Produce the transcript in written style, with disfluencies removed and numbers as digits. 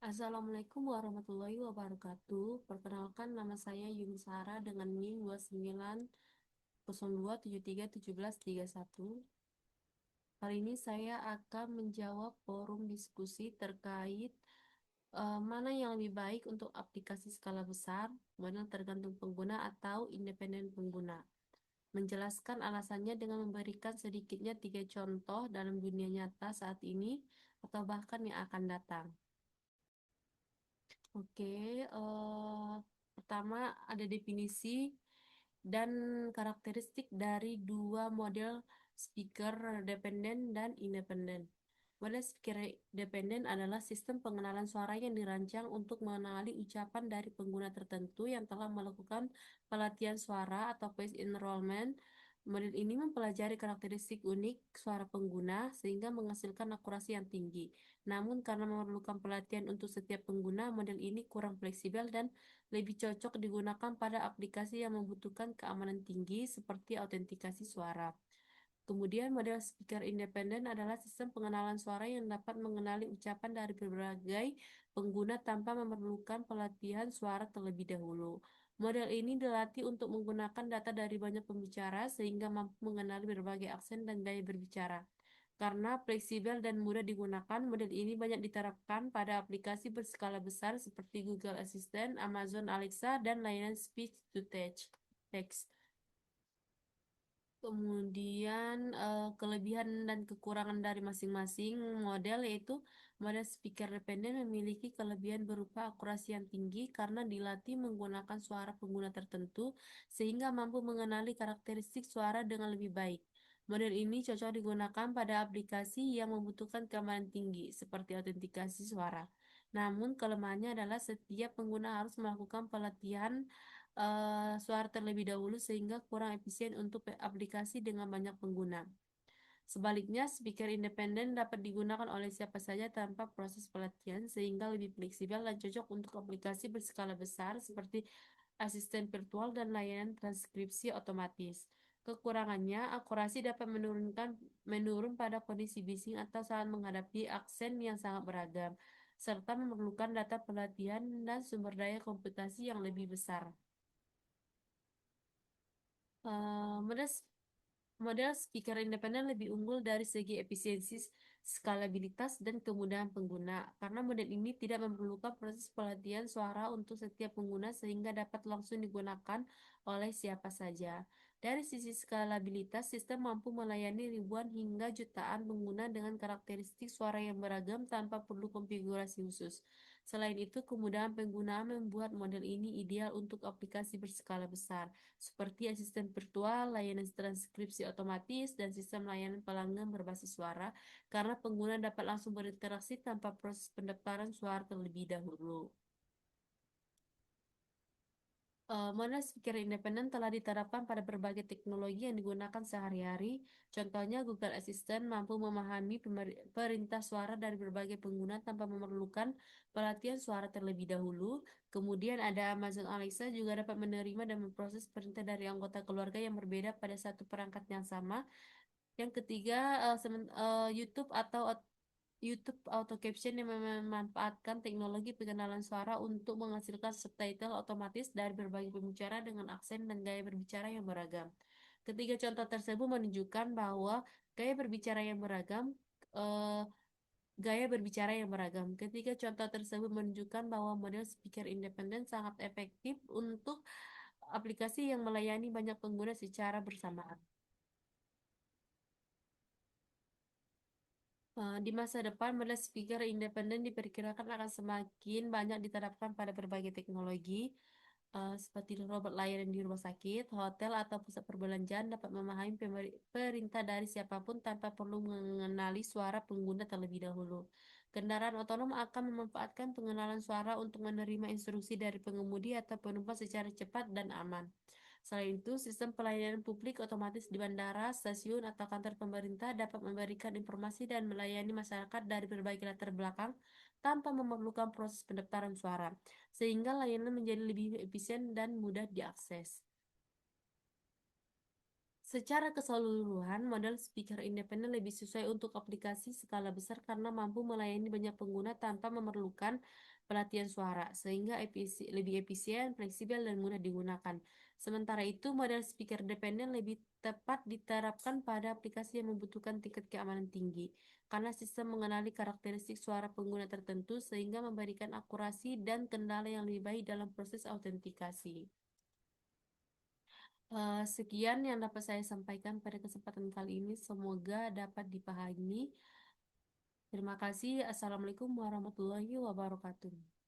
Assalamualaikum warahmatullahi wabarakatuh. Perkenalkan, nama saya Yuni Sara dengan NIM 2902731731. Kali ini saya akan menjawab forum diskusi terkait mana yang lebih baik untuk aplikasi skala besar, model tergantung pengguna atau independen pengguna. Menjelaskan alasannya dengan memberikan sedikitnya 3 contoh dalam dunia nyata saat ini atau bahkan yang akan datang. Oke, pertama ada definisi dan karakteristik dari dua model speaker dependen dan independen. Model speaker dependen adalah sistem pengenalan suara yang dirancang untuk mengenali ucapan dari pengguna tertentu yang telah melakukan pelatihan suara atau voice enrollment. Model ini mempelajari karakteristik unik suara pengguna sehingga menghasilkan akurasi yang tinggi. Namun karena memerlukan pelatihan untuk setiap pengguna, model ini kurang fleksibel dan lebih cocok digunakan pada aplikasi yang membutuhkan keamanan tinggi seperti autentikasi suara. Kemudian model speaker independen adalah sistem pengenalan suara yang dapat mengenali ucapan dari berbagai pengguna tanpa memerlukan pelatihan suara terlebih dahulu. Model ini dilatih untuk menggunakan data dari banyak pembicara sehingga mampu mengenali berbagai aksen dan gaya berbicara. Karena fleksibel dan mudah digunakan, model ini banyak diterapkan pada aplikasi berskala besar seperti Google Assistant, Amazon Alexa, dan layanan speech to text. Kemudian kelebihan dan kekurangan dari masing-masing model yaitu model speaker dependen memiliki kelebihan berupa akurasi yang tinggi karena dilatih menggunakan suara pengguna tertentu sehingga mampu mengenali karakteristik suara dengan lebih baik. Model ini cocok digunakan pada aplikasi yang membutuhkan keamanan tinggi seperti autentikasi suara. Namun kelemahannya adalah setiap pengguna harus melakukan pelatihan suara terlebih dahulu sehingga kurang efisien untuk aplikasi dengan banyak pengguna. Sebaliknya, speaker independen dapat digunakan oleh siapa saja tanpa proses pelatihan sehingga lebih fleksibel dan cocok untuk aplikasi berskala besar seperti asisten virtual dan layanan transkripsi otomatis. Kekurangannya, akurasi dapat menurun pada kondisi bising atau saat menghadapi aksen yang sangat beragam, serta memerlukan data pelatihan dan sumber daya komputasi yang lebih besar. Model Model speaker independen lebih unggul dari segi efisiensi, skalabilitas, dan kemudahan pengguna, karena model ini tidak memerlukan proses pelatihan suara untuk setiap pengguna sehingga dapat langsung digunakan oleh siapa saja. Dari sisi skalabilitas, sistem mampu melayani ribuan hingga jutaan pengguna dengan karakteristik suara yang beragam tanpa perlu konfigurasi khusus. Selain itu, kemudahan penggunaan membuat model ini ideal untuk aplikasi berskala besar seperti asisten virtual, layanan transkripsi otomatis, dan sistem layanan pelanggan berbasis suara, karena pengguna dapat langsung berinteraksi tanpa proses pendaftaran suara terlebih dahulu. Model speaker independen telah diterapkan pada berbagai teknologi yang digunakan sehari-hari. Contohnya, Google Assistant mampu memahami perintah suara dari berbagai pengguna tanpa memerlukan pelatihan suara terlebih dahulu. Kemudian ada Amazon Alexa juga dapat menerima dan memproses perintah dari anggota keluarga yang berbeda pada satu perangkat yang sama. Yang ketiga, YouTube Auto Caption yang memanfaatkan teknologi pengenalan suara untuk menghasilkan subtitle otomatis dari berbagai pembicara dengan aksen dan gaya berbicara yang beragam. Ketiga contoh tersebut menunjukkan bahwa gaya berbicara yang beragam eh, gaya berbicara yang beragam. Ketiga contoh tersebut menunjukkan bahwa model speaker independen sangat efektif untuk aplikasi yang melayani banyak pengguna secara bersamaan. Di masa depan, model speaker independen diperkirakan akan semakin banyak diterapkan pada berbagai teknologi, seperti robot layanan di rumah sakit, hotel, atau pusat perbelanjaan dapat memahami perintah dari siapapun tanpa perlu mengenali suara pengguna terlebih dahulu. Kendaraan otonom akan memanfaatkan pengenalan suara untuk menerima instruksi dari pengemudi atau penumpang secara cepat dan aman. Selain itu, sistem pelayanan publik otomatis di bandara, stasiun, atau kantor pemerintah dapat memberikan informasi dan melayani masyarakat dari berbagai latar belakang tanpa memerlukan proses pendaftaran suara, sehingga layanan menjadi lebih efisien dan mudah diakses. Secara keseluruhan, model speaker independen lebih sesuai untuk aplikasi skala besar karena mampu melayani banyak pengguna tanpa memerlukan pelatihan suara, sehingga lebih efisien, fleksibel, dan mudah digunakan. Sementara itu, model speaker dependen lebih tepat diterapkan pada aplikasi yang membutuhkan tingkat keamanan tinggi, karena sistem mengenali karakteristik suara pengguna tertentu sehingga memberikan akurasi dan kendala yang lebih baik dalam proses autentikasi. Sekian yang dapat saya sampaikan pada kesempatan kali ini. Semoga dapat dipahami. Terima kasih. Assalamualaikum warahmatullahi wabarakatuh.